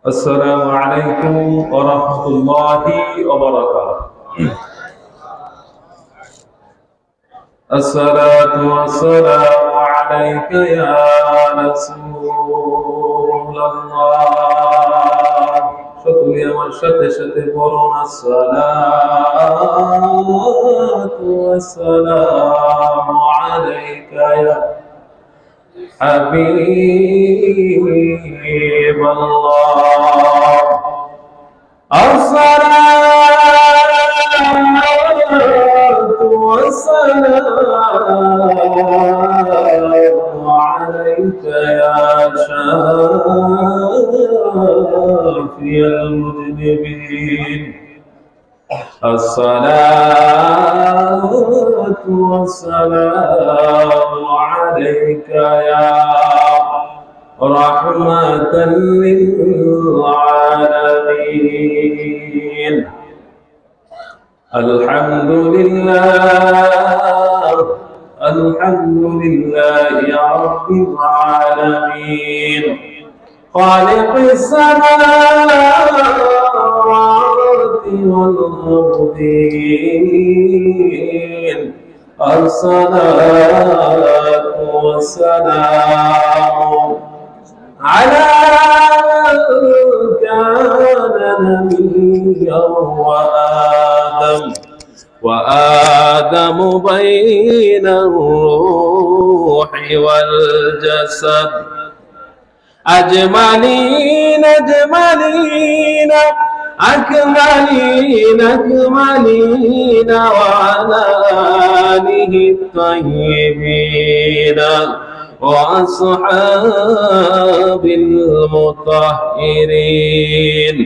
السلام عليكم ورحمة الله وبركاته. الصلاة والسلام عليك يا رسول الله. সকলে আমার সাথে সাথে বলুন الصلاة والسلام عليك يا حبيب الله. الصلاة والسلام عليك يا شافي المذنبين. الصلاة والسلام عليك يا رحمة للعالمين. الحمد لله يا رب العالمين، خالق السماوات والأرضين. الصلاة والسلام على من كان نبيا وآدم بين الروح والجسد أجملين أكملين وعلى آله الطيبين وأصحاب المطهرين.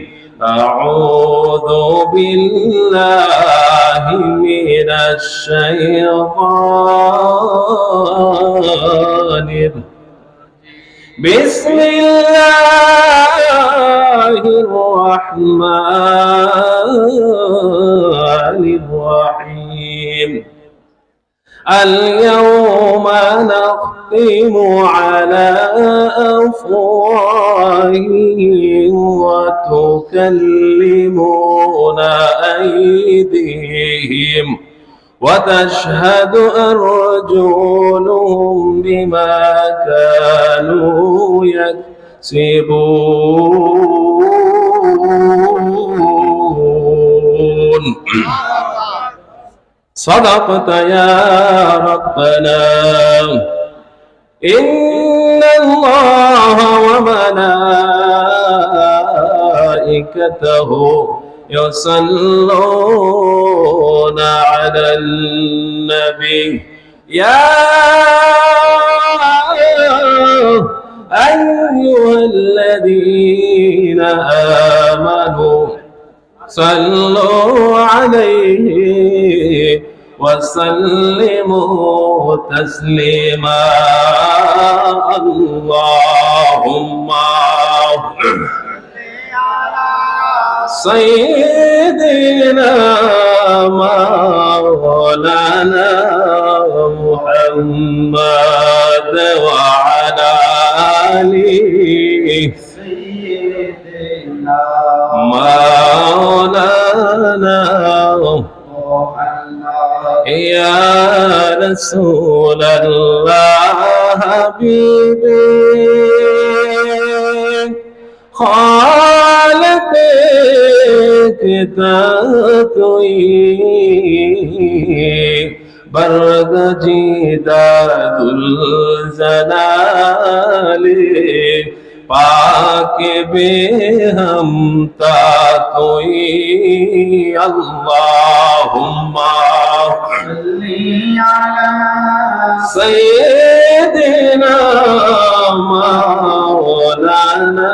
أعوذ بالله من الشيطان بسم الله الرحمن الرحيم. اليوم نختم على أفواههم وتكلمنا أيديهم وتشهد أرجلهم بما كانوا يكسبون. صدقت يا ربنا. إن الله وملائكته يصلون على النبي يا أيها الذين آمنوا صلوا عليه وسلموا تسليما. اللهم سيدنا مولانا محمد وعلى آله سيدنا مولانا يا رسول الله حبيبي خالق برگجیدہ ذوالجلال پاک بے ہمتا کوئی. اللہم صلی علی سیدنا مولانا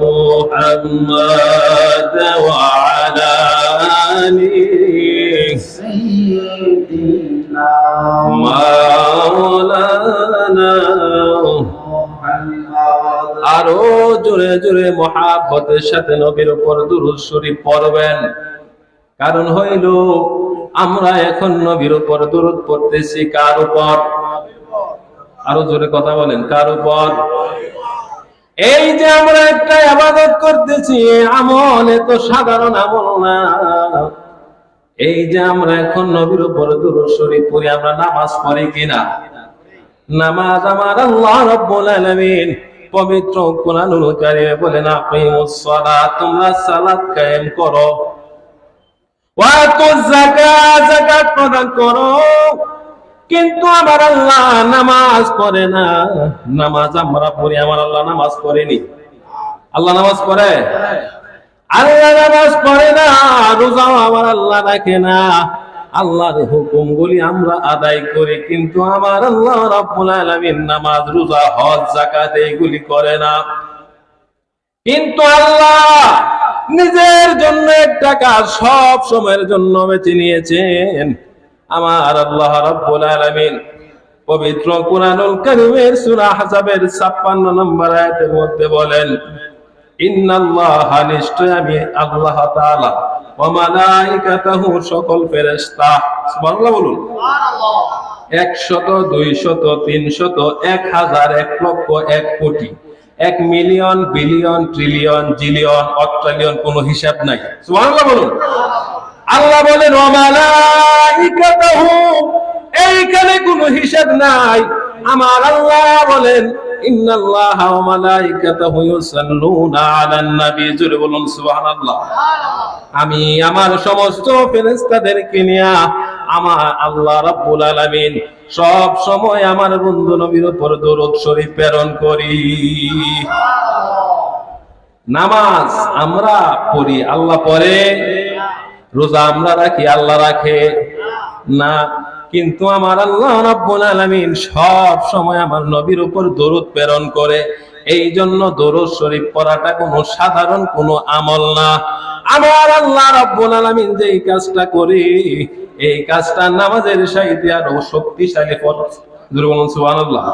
محمد وعلى آله سيدنا مولانا আরো জোরে জোরে মহাব্বতের সাথে নবীর উপর দুরূদ শরীফ পড়বেন। কারণ হইল আমরা এখন নবীর উপর দুরূদ পড়তেছি কার উপর? আরো জোরে কথা বলেন, কার উপর? এই যে আমরা একটা ইবাদত বলতেছি এই আমল এত সাধারণ আমল না। এই যে আমরা এখন নবীর উপর দুরূদ শরীফ পড়ি, আমরা নামাজ পড়ি কিনা? নামাজ আমার আল্লাহ রাব্বুল আলামিন পবিত্র কোরআনুল কারীমে বলেন, আকিমুস সালাত, তোমরা সালাত কায়েম করো, ওয়া আতুজ যাকাত, যাকাত প্রদান করো। কিন্তু আমার আল্লাহ নামাজ পড়ে না। নামাজ আমরা পড়ি, আমার আল্লাহ নামাজ পড়েনি। আল্লাহ নামাজ পড়ে? আল্লাহ নামাজ পড়ে না। রোজাও আমার আল্লাহ রাখে না। আল্লাহর হুকুমগুলি আমরা আদায় করি, কিন্তু আমার আল্লাহ রাব্বুল আলামিন নামাজ, রোজা, হজ, যাকাত এইগুলি করে না। কিন্তু আল্লাহ নিজের জন্য একটা কাজ সব সময়ের জন্য বেছে নিয়েছেন। আমার আল্লাহ রাব্বুল আলামিন পবিত্র কুরআনুল কারীমের সূরা আহজাবের 56 নম্বর আয়াতের মধ্যে বলেন, ইন্নাল্লাহা, নিশ্চয় আমি আল্লাহ তাআলা, ওয়া মালাইকাতাহু, সকল ফেরেশতা, সুবহানাল্লাহ বলুন, সুবহানাল্লাহ, 100, 200, 300, 1000, 1 লক্ষ, 1 কোটি, 1 মিলিয়ন, বিলিয়ন, ট্রিলিয়ন, জিলিয়ন, অট্রিলিয়ন, কোনো হিসাব নাই। সুবহানাল্লাহ বলুন। আল্লাহ বলেন ওয়া মালাইকাতাহু, এইখানে কোনো হিসাব নাই। আমার আল্লাহ বলেন ইন্নাল্লাহা ওয়া মালাইকাতাহু ইউসাল্লুনা আলান নবী, জোরে বলুন সুবহানাল্লাহ। আমি আমার সমস্ত ফেরেশতাদেরকে নিয়ে আমার আল্লাহ রাব্বুল আলামিন সব সময় আমার বন্ধু নবীর উপর দরুদ শরীফ প্রেরণ করি। নামাজ আমরা পড়ি, আল্লাহ পড়ে। রোজা আমরা রাখি, আল্লাহ রাখে না। কিন্তু আমার আল্লাহ রাব্বুল আলামিন সব সময় আমার নবীর উপর দরুদ প্রেরণ করে। এই জন্য দরুদ শরীফ পড়াটা কোনো সাধারণ কোনো আমল না। আমার আল্লাহ রাব্বুল আলামিন যে এই কাজটা করে, এই কাজটা নামাজের চাইতে আরো শক্তিশালী ফরজ। বলুন সুবহানাল্লাহ।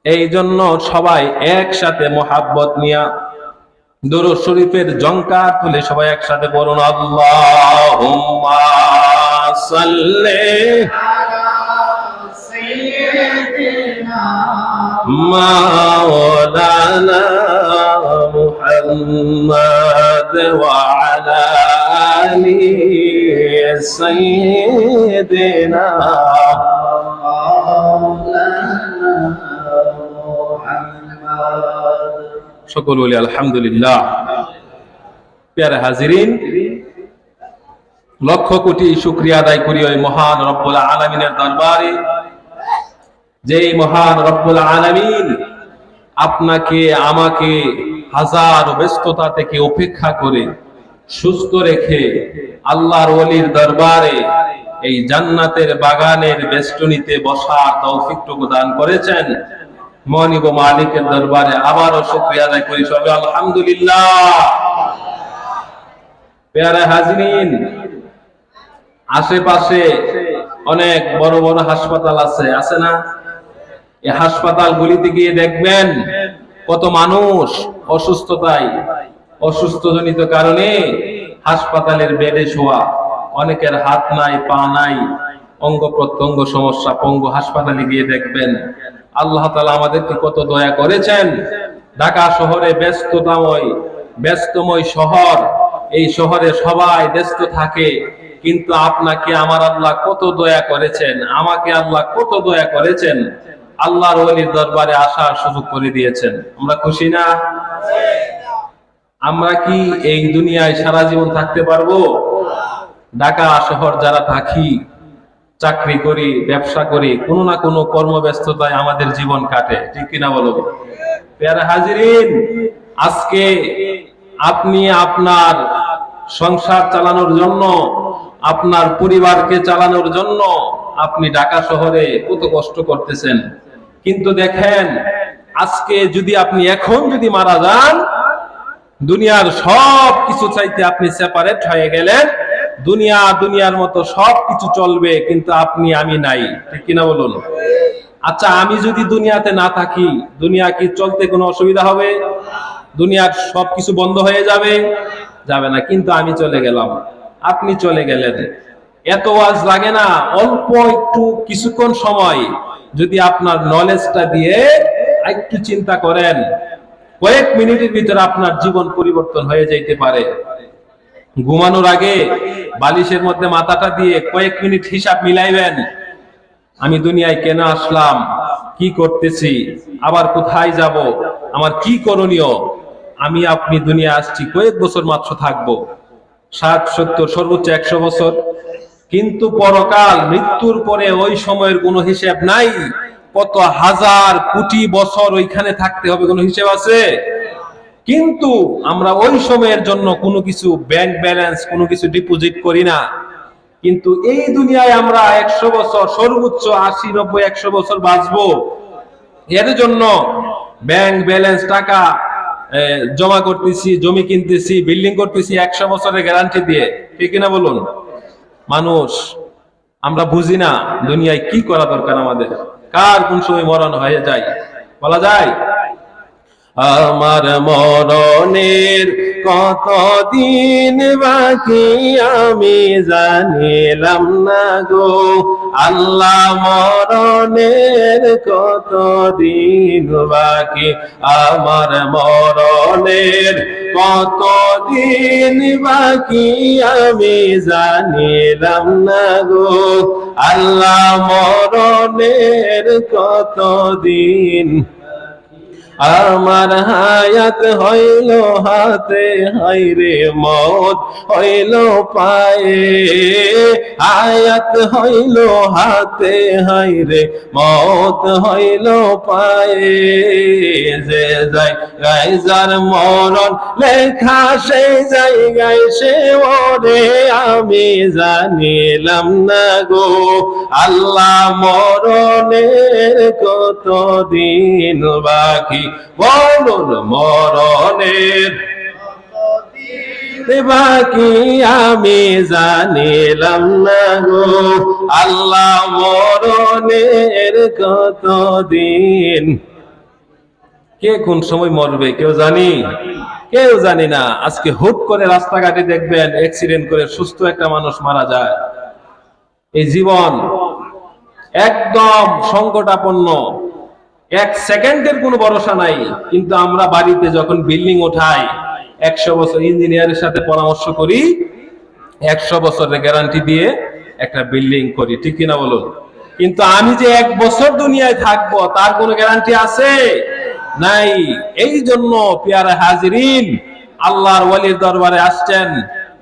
এই জন্য সবাই একসাথে মুহাব্বত নিয়া দরুদ শরীফের জংকার তুলে সবাই একসাথে পড়ুন, আল্লাহুম্মা সাল্লি আলা সাইয়্যিদিনা মাওলানা মুহাম্মদ ওয়া আলা আলি সাইয়্যিদিনা সকল বলি আলহামদুলিল্লাহ। প্যারা হাজিরিন, লক্ষ কোটি শুকরিয়া আদায় করি ওই মহান রব্বুল আলামিনের দরবারে, যেই মহান রব্বুল আলামিন আপনাকে আমাকে হাজার ব্যস্ততা থেকে উপেক্ষা করে সুস্থ রেখে আল্লাহর ওলির দরবারে এই জান্নাতের বাগানের বেষ্টনীতে বসার তৌফিকটুকু দান করেছেন। মনিব মালিকের দরবারে আবারও শুকরিয়া আদায় করি সবাই আলহামদুলিল্লাহ। প্যারা হাজিরিন, আশেপাশে অনেক বড় বড় হাসপাতাল আছে না? এই হাসপাতালগুলিতে গিয়ে দেখবেন কত মানুষ অসুস্থজনিত কারণে হাসপাতালের বেডে শোয়া। অনেকের হাত নাই, পা নাই, অঙ্গ প্রত্যঙ্গ সমস্যা, পঙ্গু। হাসপাতালে গিয়ে দেখবেন আল্লাহ তাআলা আমাদেরকে কত দয়া করেছেন। ঢাকা শহরে ব্যস্তময় শহর, এই শহরে সবাই ব্যস্ত থাকে, কিন্তু আপনাকে আমার আল্লাহ কত দয়া করেছেন, আমাকে আল্লাহ কত দয়া করেছেন। আল্লাহর ওলির দরবারে আসার সুযোগ করে দিয়েছেন। আমরা খুশি না? আমরা কি এই দুনিয়ায় সারা জীবন থাকতে পারবো? ঢাকা শহর যারা থাকি, চাকরি করি, ব্যবসা করি, কোনো না কোনো কর্মব্যস্ততায় আমাদের জীবন কাটে, ঠিক কিনা বলো? প্যারা হাজিরিন, আজকে আপনি আপনার সংসার চালানোর জন্য, আপনার পরিবারকে চালানোর জন্য আপনি ঢাকা শহরে কত কষ্ট করতেছেন। কিন্তু দেখেন, আজকে যদি আপনি এখন যদি মারা যান, দুনিয়ার সব কিছু চাইতে আপনি সেপারেট হয়ে গেলেন। দুনিয়ার মতো সব কিছু চলবে, কিন্তু আপনি আমি নাই, ঠিক কিনা বলুন? আচ্ছা, আমি যদি দুনিয়াতে না থাকি, দুনিয়া কি চলতে কোনো অসুবিধা হবে? দুনিয়ার সবকিছু বন্ধ হয়ে যাবে? যাবে না। কিন্তু আমি চলে গেলাম, আপনি চলে গেলেন, এত ওয়াজ লাগে না? অল্প একটু কিছুক্ষণ সময় যদি আপনার নলেজটা দিয়ে একটু চিন্তা করেন, কয়েক মিনিটের ভিতরে আপনার জীবন পরিবর্তন হয়ে যাইতে পারে। ঘুমানোর আগে বালিশের মধ্যে মাথাটা দিয়ে কয়েক মিনিট হিসাব মিলাইবেন, আমি দুনিয়ায় কেন আসলাম, কি করতেছি, আবার কোথায় যাব, আমার কি করণীয়। আমি আপনি দুনিয়া আসছি কয়েক বছর মাত্র থাকবো, 60, 70, সর্বোচ্চ 100 বছর, কিন্তু পরকাল, মৃত্যুর পরে ওই সময়ের কোনো হিসাব নাই। কত হাজার কোটি বছর ওইখানে থাকতে হবে, কোনো হিসাব আছে? কিন্তু আমরা ওই সময়ের জন্য কোনো কিছু ব্যাংক ব্যালেন্স, কোনো কিছু ডিপোজিট করি না। কিন্তু এই দুনিয়ায় আমরা 100 বছর, সর্বোচ্চ 80, 90, 100 বছর বাঁচবো। এর জন্য ব্যাংক ব্যালেন্স, টাকা জমা করতেছি, জমি কিনতেছি, বিল্ডিং করতেছি 100 বছরের গ্যারান্টি দিয়ে, ঠিক কিনা বলুন? মানুষ আমরা বুঝি না দুনিয়ায় কি করা দরকার আমাদের, কার কোন সময় মরণ হয়ে যায় বলা যায়? আমার মরণের কতদিন বাকি আমি জানিলাম না গো আল্লাহ, মরণের কতদিন বাকি, আমার মরণের কতদিন বাকি আমি জানিলাম না গো আল্লাহ, মরণের কতদিন। আমার হায়াত হইল হাতে, হাইরে মত হইল পায়ে, হায়াত হইল হাতে, হাইরে মত হইল পায়ে, যে জায়গায় যার মরণ লেখা সেই জায়গায় সে ওরে আমি জানিলাম না গো আল্লাহ, মরণের কতদিন বাকি, বলুন মরণের বাকি আমি জানিলাম না গো আল্লাহ, মরণের কতদিন। কে কোন সময় মরবে কেউ জানি? কেউ জানি না। আজকে হুট করে রাস্তাঘাটে দেখবেন অ্যাক্সিডেন্ট করে সুস্থ একটা মানুষ মারা যায়। এই জীবন একদম সংকটাপন্ন, 1 সেকেন্ডের কোনো ভরসা নাই। কিন্তু আমরা বাড়িতে যখন বিল্ডিং ওঠাই 100 বছর ইঞ্জিনিয়ারের সাথে পরামর্শ করি, 100 বছরের গ্যারান্টি দিয়ে একটা বিল্ডিং করি, ঠিক কিনা বলুন? কিন্তু আমি যে 1 বছর দুনিয়ায় থাকবো তার কোনো গ্যারান্টি আছে? নাই। এই জন্য পিয়ারা হাজিরিন, আল্লাহর ওয়ালির দরবারে আসছেন,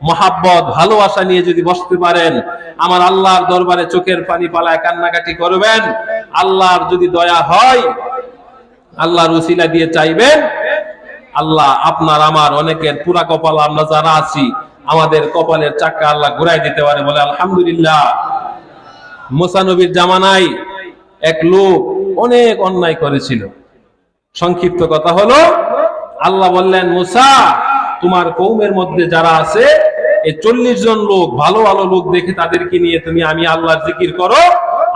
মহাব্বত ভালোবাসা নিয়ে যদি বসতে পারেন, আমার আল্লাহর দরবারে চোখের পানি পালায় কান্নাকাটি করবেন। আল্লাহর যদি দয়া হয়, আল্লাহর উসিলা দিয়ে চাইবেন, আল্লাহ আপনার আমার অনেকের পুরা কপাল, আমরা যারা আছি আমাদের কপালের চাকা আল্লাহ ঘুরাই দিতে পারে, বলে আলহামদুলিল্লাহ। মুসা নবীর জামানায় এক লোক অনেক অন্যায় করেছিল। সংক্ষিপ্ত কথা হলো, আল্লাহ বললেন, মুসা তোমার কওমের মধ্যে যারা আছে এই 40 জন লোক, ভালো ভালো লোক দেখে তাদেরকে নিয়ে তুমি আমি আল্লাহর জিকির করো,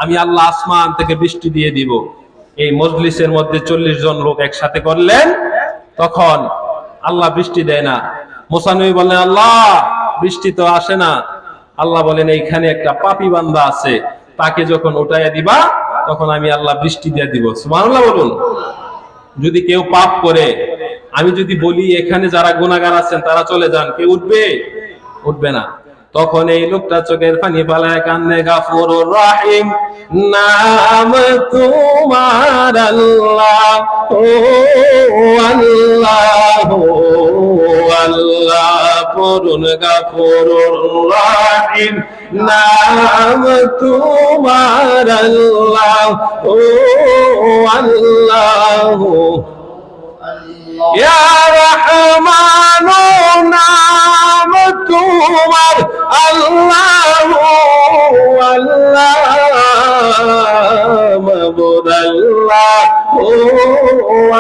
আমি আল্লাহ আসমান থেকে বৃষ্টি দিয়ে দিব। এই মজলিসের মধ্যে 40 জন লোক একসাথে করলেন, তখন আল্লাহ বৃষ্টি দেয় না। মুসা নবী বললেন, আল্লাহ বৃষ্টি তো আসে না। আল্লাহ বলেন, এইখানে একটা পাপী বান্দা আছে, তাকে যখন উঠাইয়া দিবা তখন আমি আল্লাহ বৃষ্টি দিয়ে দিব। সুবহানাল্লাহ বলুন। যদি কেউ পাপ করে, আমি যদি বলি এখানে যারা গুনাহগার আছেন তারা চলে যান, কেউ উঠবে? উঠবে না। তখন এই লোকটা চোখের পানি ফালায় কান্দে, গাফুরুর রহিম নাম তোমার আল্লাহ, ও আল্লাহ, ও আল্লাহ, পড়ুন গাফুরুর রহিম নাম তোমার আল্লাহ, ও আল্লাহ, ইয়া রহমানু নাম তোমার আল্লাহ, আল্লাহ, মাবুদ আল্লাহ, ও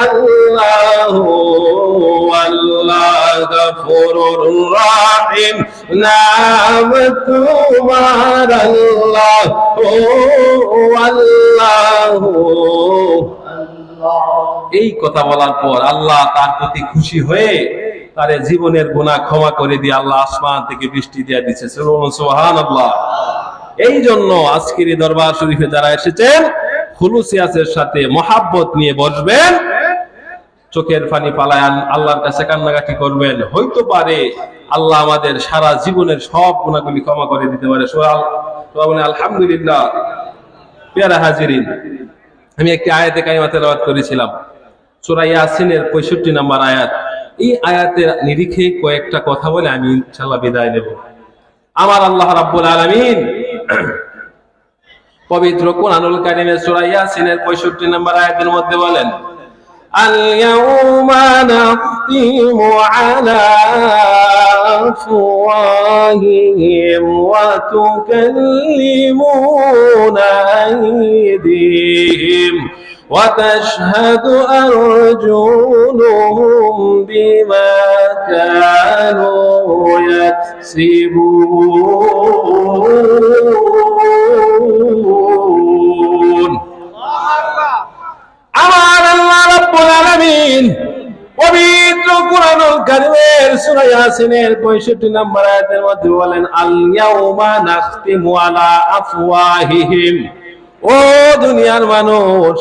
আল্লাহ, আল্লাহ, গফুরুর রহিম নাম তোমার আল্লাহ, ও আল্লাহ। এই কথা বলার পর আল্লাহ তার প্রতি খুশি হয়ে তার জীবনের গুনাহ ক্ষমা করে দিয়ে আল্লাহ আসমান থেকে বৃষ্টি দিয়ে দিচ্ছে। সুবহানাল্লাহ। এই জন্য আজকের এই দরবার শরীফে যারা এসেছেন, খুলুসিয়াতের সাথে মহাব্বত নিয়ে বসবেন, চোখের পানি পালায়ান আল্লাহর কাছে কান্নাকাটি করবেন, হইতে পারে আল্লাহ আমাদের সারা জীবনের সব গুনাহগুলি ক্ষমা করে দিতে পারে। আলহামদুলিল্লাহ। পেয়ারা হাজিরিন, আমি একটি আয়াতে কারিমা তেলাওয়াত করেছিলাম, সূরা ইয়াসিনের 65 নম্বর আয়াত। এই আয়াতের নিরিখে কয়েকটা কথা বলে আমি ইনশাআল্লাহ বিদায় নেব। আমার আল্লাহ রাব্বুল আলামিন পবিত্র কোরআনুল কারীমের সূরা ইয়াসিনের 65 নম্বর আয়াতের মধ্যে বলেন, আল-ইয়াউমা নাখতিমু আলা আফওয়াহিহিম ওয়া তুকাল্লিমুনা আইদিহিম ওয়া তাশহাদু আরজুলুহুম বিমা কানু ইয়াকসিবুন। আমার আল্লাহ রাব্বুল আলামিন পবিত্র কোরআনুল কারীমের সূরা ইয়াসিনের 65 নম্বর আয়াতের মধ্যে বলেন, আল ইয়াউমা নাখতিমু আলা আফওয়াহিহিম, ও দুনিয়ার মানুষ,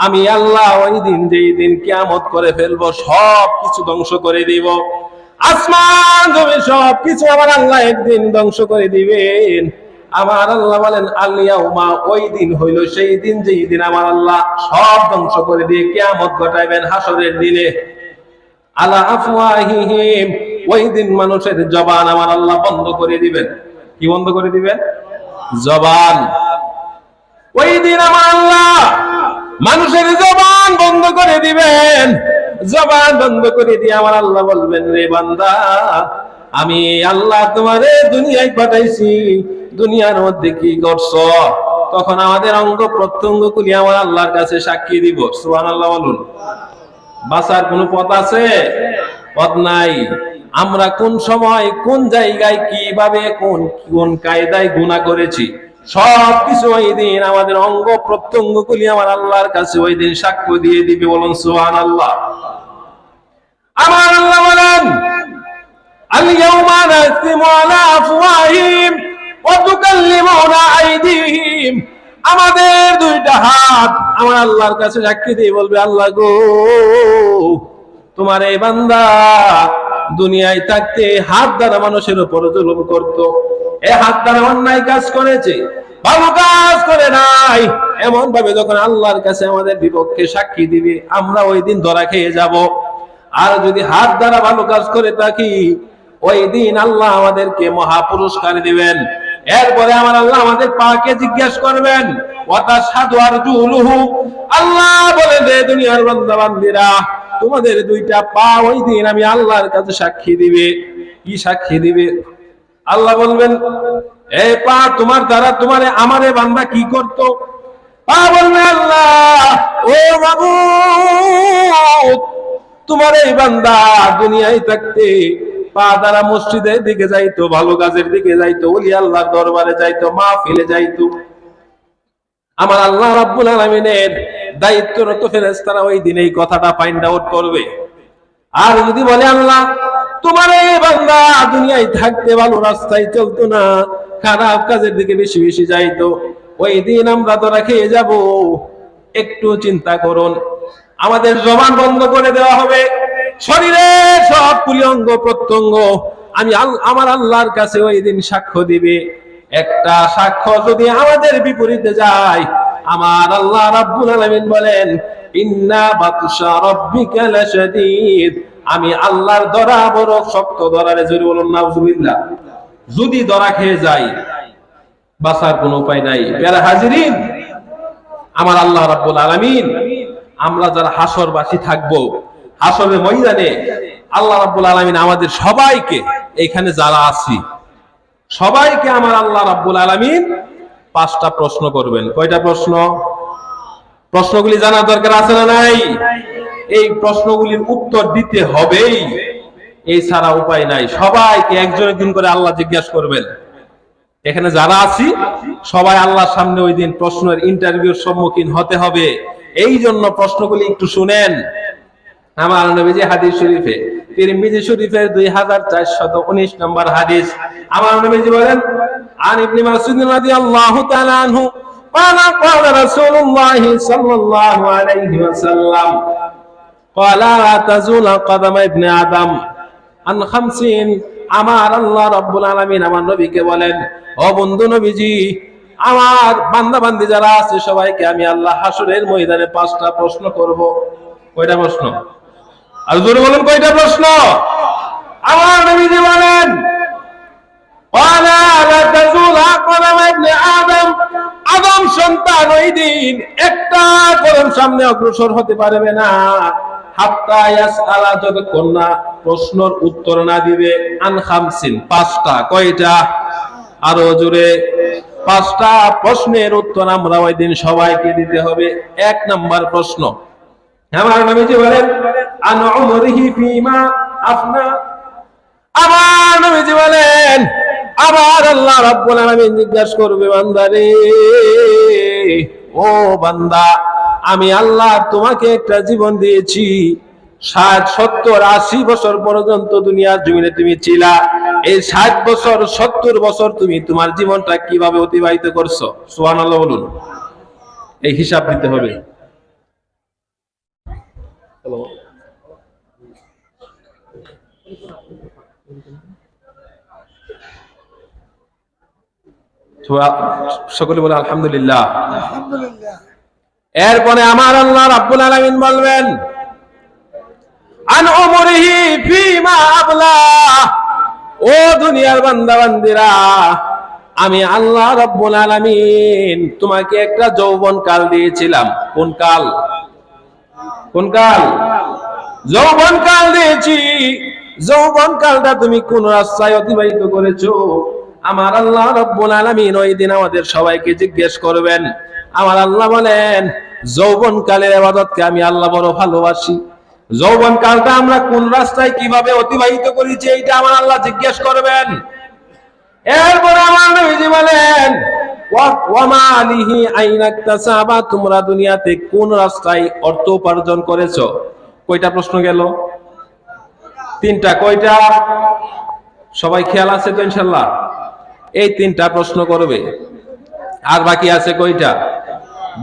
আমি আল্লাহ ওই দিন, যেই দিন কিয়ামত করে ফেলবো, সব কিছু ধ্বংস করে দিব, আসমান জমি সব কিছু আমার আল্লাহ একদিন ধ্বংস করে দিবেন। আমার আল্লাহ বলেন, আল ইয়াউমা, ওই দিন হইল সেই দিন, যেই দিন আমার আল্লাহ সব ধ্বংস করে দিয়ে কিয়ামত ঘটাইবেন হাসরের দিনে। আলা আফওয়াহিহিম, ওই দিন মানুষের জবান আমার আল্লাহ বন্ধ করে দিবেন। কি বন্ধ করে দিবেন? জবান। ওই দিন আমার আল্লাহ মানুষের জবান বন্ধ করে দিবেন। জবান বন্ধ করে দিয়ে আমার আল্লাহ বলবেন, রে বান্দা, আমি আল্লাহ তোমারে দুনিয়ায় পাঠাইছি, দুনিয়ার মধ্যে কি করছো? তখন আমাদের অঙ্গ প্রত্যঙ্গ গুলি আমার আল্লাহর কাছে সাক্ষী দিব। সুবহানাল্লাহ বলুন। বাঁচার কোন পথ আছে? পথ নাই। আমরা কোন সময়, কোন জায়গায়, কিভাবে, কোন কায়দায় গুনাহ করেছি, সব কিছু ওই দিন আমাদের অঙ্গ প্রত্যঙ্গ গুলি আমার আল্লাহর কাছে ওই দিন সাক্ষ্য দিয়ে দিবে। বলুন সুবহানাল্লাহ। আমার আল্লাহ বলেন, আল ইয়াউমা নাখতিমু আলা আফওয়াহিহিম ওয়া তুকাল্লিমুনা আইদিহিম, আমাদের দুইটা হাত আমার আল্লাহর কাছে সাক্ষী দিয়ে বলবে, আল্লাহ গো, তোমার এই বান্দা দুনিয়ায় থাকতে হাত দ্বারা মানুষের উপর জুলুম করত, এই হাত দ্বারা অন্যায় কাজ করেছে, ভালো কাজ করে নাই, এমন ভাবে যখন আল্লাহর কাছে আমাদের বিপক্ষে সাক্ষী দিবে, আমরা ওই দিন ধরা খেয়ে যাব। আর যদি হাত দ্বারা ভালো কাজ করে থাকি, ওই দিন আল্লাহ আমাদেরকে মহা পুরস্কার দিবেন। এরপরে আমার আল্লাহ আমাদের পাকে জিজ্ঞাসা করবেন, ওয়া তাশহাদু আরজুলুহুম, আল্লাহ বলেন, রে দুনিয়ার বান্দা বান্দীরা, তোমাদের দুইটা পা ওই দিন আমি আল্লাহর কাছে সাক্ষী দিবে। কি সাক্ষী দিবে? আল্লাহ বলবেন, এই পা, তোমার দ্বারা তোমারে আমারে বান্দা কি করতো? পা বলবে, আল্লাহ, ও মাবুদ, তোমার এই বান্দা দুনিয়ায় থাকতে পা দ্বারা মসজিদের দিকে যাইতো, ভালো কাজের দিকে যাইতো, ওলি আল্লাহর দরবারে যাইতো, মাহফিলে যাইতো। আমার আল্লাহ রাব্বুল আলামিনের দায়িত্বরত ফেরেশতারা ওই দিন এই কথাটা ফাইন্ড আউট করবে। আর যদি বলে, আল্লাহ, তোমার এই বান্দা দুনিয়ায় থাকতে ভালো রাস্তায় চলতো না, খারাপ কাজের দিকে বেশি বেশি যাইতো, ওই দিন আমরা ধরা খেয়ে যাব। একটু চিন্তা করুন, আমাদের জবান বন্ধ করে দেওয়া হবে, শরীরের সব কুলি অঙ্গ প্রত্যঙ্গ আমি আমার আল্লাহর কাছে ওই দিন সাক্ষ্য দিবে। একটা সাক্ষ্য যদি আমাদের বিপরীতে যায়, আমার আল্লাহ রাব্বুল আলামিন বলেন, ইন্না বাতশা রাব্বিকা লাশাদীদ, আমি আল্লাহর ধরা বড় শক্ত ধরারে। জোরে বলুন নাউজুবিল্লাহ। যদি ধরা খেয়ে যাই, বাঁচার কোনো উপায় নাই। প্যারা হাজিরিন, আমার আল্লাহ রাব্বুল আলামিন, আমরা যারা হাসরবাসী থাকবো, হাসরের ময়দানে আল্লাহ রাব্বুল আলামিন আমাদের সবাইকে, এখানে যারা আছি সবাইকে আমার আল্লাহ রাব্বুল আলামিন 5টা প্রশ্ন করবেন। কয়টা প্রশ্ন? প্রশ্নগুলি জানার দরকার আছে না নাই? এই প্রশ্নগুলির উত্তর দিতে হবেই, এই ছাড়া উপায় নাই। সবাইকে একজন একজন করে আল্লাহ জিজ্ঞাসা করবেন। এখানে যারা আছি সবাই আল্লাহর সামনে ওই দিন প্রশ্নের ইন্টারভিউর সম্মুখীন হতে হবে। এই জন্য প্রশ্নগুলি একটু শুনেন। আমার নবীজি হাদিস শরীফে, তিরমিজি শরীফের 2419 নম্বর হাদিস, আমার নবীজি বলেন, আন ইবনে মাসউদ রাদিয়াল্লাহু তাআলা আনহু قال قال رسول الله صلى الله عليه وسلم ক্বালা তাযুলা কদামা ইবনে আদম আন খামসিন। আমার আল্লাহ রাব্বুল আলামিন আমার নবীকে বলেন, ও বন্ধু নবীজি, আমার বান্দা বান্দি যারা আছে সবাইকে আমি আল্লাহ হাসরের ময়দানে 5টা প্রশ্ন করব। কয়টা প্রশ্ন? আর জোরে বলেন, কয়টা প্রশ্ন? আমার নবীজি বলেন, আদম সন্তান ওই দিন একটা কদম সামনে অগ্রসর হতে পারবে না, হাত্তা ইয়াসআলা, যতক্ষণ না প্রশ্নের উত্তর না দিবে, আন খামসিন, 5টা। কয়টা? আরো জোরে। 5টা প্রশ্নের উত্তর আমরা ওই দিন সবাইকে দিতে হবে। 1 নাম্বার প্রশ্ন, আমার নবীজি বলেন, আন উমরিহি ফিমা আফনা। আমার নবীজি বলেন, আবার আল্লাহ রাব্বুল আলামিন জিজ্ঞাসা করবে, বান্দারে, ও বান্দা, আমি আল্লাহ তোমাকে একটা জীবন দিয়েছি, 60, 70, 80 বছর পর্যন্ত দুনিয়ার জমিনে তুমি ছিলা। এই 60 বছর 70 বছর তুমি তোমার জীবনটা কিভাবে অতিবাহিত করছো? সুবহানাল্লাহ বলুন। এই হিসাব দিতে হবে। সকলে বলে আলহামদুলিল্লাহ। এরপরে আমার আল্লাহ রাব্বুল আলামিন বলবেন, আন উমরিহি ফিমা আবলা। ও দুনিয়ার বান্দা বান্দিরা, আমি আল্লাহ রাব্বুল আলামিন তোমাকে একটা যৌবন কাল দিয়েছিলাম। কোন কাল? কোন কাল? যৌবন কাল দিয়েছি। যৌবন কালটা তুমি কোন রাস্তায় অতিবাহিত করেছো? আমার আল্লাহ রাব্বুল আলামিন ওই দিন আমাদের সবাইকে জিজ্ঞেস করবেন। আমার আল্লাহ বলেন, যৌবন কালের ইবাদতকে আমি আল্লাহ বড় ভালোবাসি। যৌবন কালটা আমরা কোন রাস্তায় কিভাবে অতিবাহিত করেছি এইটা আমার আল্লাহ জিজ্ঞেস করবেন। এরপর আমার নবীজি বলেন, ওয়া মালিহি আইনা ইকতাসাবা, তোমরা দুনিয়াতে কোন রাস্তায় অর্থ উপার্জন করেছো? কয়টা প্রশ্ন গেল? 3টা। কয়টা? সবাই খেয়াল আছে তো ইনশাআল্লাহ? এই 3টা প্রশ্ন করবে। আর বাকি আছে কয়টা?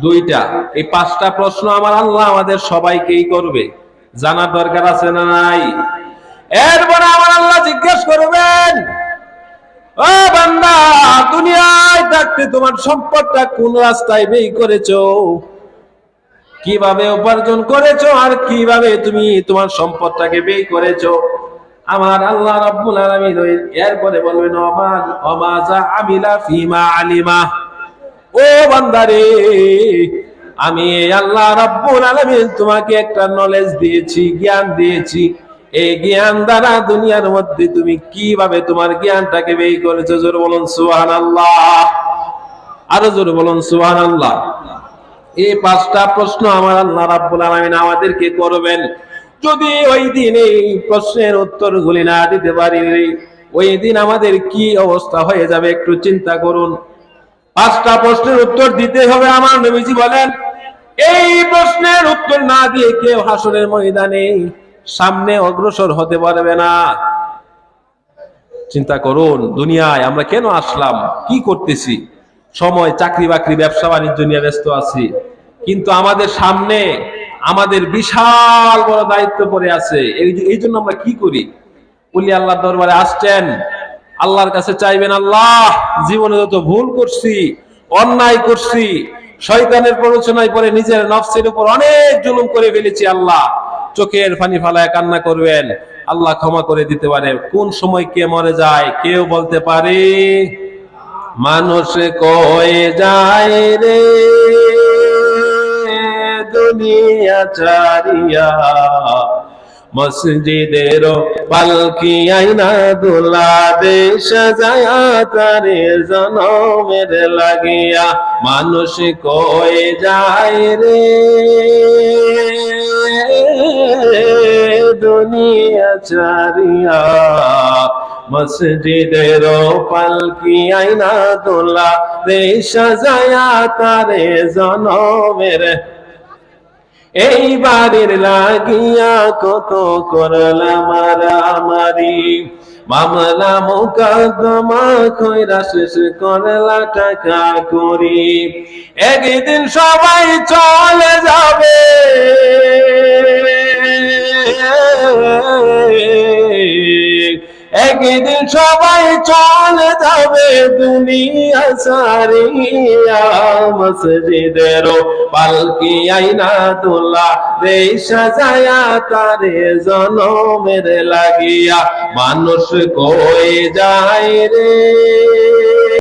2টা। এই 5টা প্রশ্ন আমার আল্লাহ আমাদের সবাইকেই করবে। জানার দরকার আছে না নাই? এরপরে আমার আল্লাহ জিজ্ঞেস করবেন, ও বান্দা, দুনিয়ায় থাকতে তোমার সম্পদটা কোন রাস্তায় ব্যয় করেছো? কিভাবে উপার্জন করেছো আর কিভাবে তুমি তোমার সম্পদটাকে ব্যয় করেছো? আমার আল্লাহ রাব্বুল আলামিন এরপরে বলবেন, ওমাযা আমিলা ফিমা আলিমা। ও বান্দারে, আমি আল্লাহ রাব্বুল আলামিন তোমাকে একটা নলেজ দিয়েছি, জ্ঞান দিয়েছি। এই জ্ঞান দ্বারা দুনিয়ার মধ্যে তুমি কিভাবে তোমার জ্ঞানটাকে ব্যয় করেছো? জোরে বলুন সুবহানাল্লাহ। আরো জোরে বলুন সুবহানাল্লাহ। এই 5টা প্রশ্ন আমার আল্লাহ রাব্বুল আলামিন আমাদেরকে করবেন। যদি ওই দিন এই প্রশ্নের উত্তরগুলি না দিতে পারি, ওই দিন আমাদের কি অবস্থা হয়ে যাবে একটু চিন্তা করুন। 5টা প্রশ্নের উত্তর দিতে হবে। আমার নবীজি বলেন, এই প্রশ্নের উত্তর না দিয়ে কেউ হাসরের ময়দানে সামনে অগ্রসর হতে পারবে না। চিন্তা করুন, দুনিয়ায় আমরা কেন আসলাম, কি করতেছি? সময়, চাকরি বাকরি, ব্যবসা বাণিজ্য নিয়ে ব্যস্ত আছি, কিন্তু আমাদের সামনে আমাদের বিশাল বড় দায়িত্ব পড়ে আছে। এই জন্য আমরা কি করি? বলি আল্লাহর দরবারে আসছেন, আল্লাহর কাছে চাইবেন, আল্লাহ, জীবনে যত ভুল করছি, অন্যায় করছি, শয়তানের প্ররোচনায় পড়ে নিজের নফসের উপর অনেক জুলুম করে ফেলেছি, আল্লাহ চোখের পানি ফালায় কান্না করবেন, আল্লাহ ক্ষমা করে দিতে পারে। কোন সময় কে মরে যায় কেউ বলতে পারে? মানুষ কয়ে যায় রে দুনিয়া চারিয়া, মসজিদের পালকি আইনা দোলা দে সাজায়া তারে জনমের লাগিয়া। মানুষ কয়ে যায় রে দুনিয়া চারিয়া, মসজিদের পালকি আইনা দোলা দে সাজায়া তারে জনমের। এই বাড়ির লাগিয়া কত করলাম মারামারি, মামলা মোকদ্দমা কইরা শেষ করলা টাকা করি। একদিন সবাই চলে যাবে, একদিন সবাই চলে যাবে দুনিয়া সারিয়া, মসজিদেরও পালকি আইনা তোলা রে সাজায়া তারে জনমের লাগিয়া, মানুষ কই যায় রে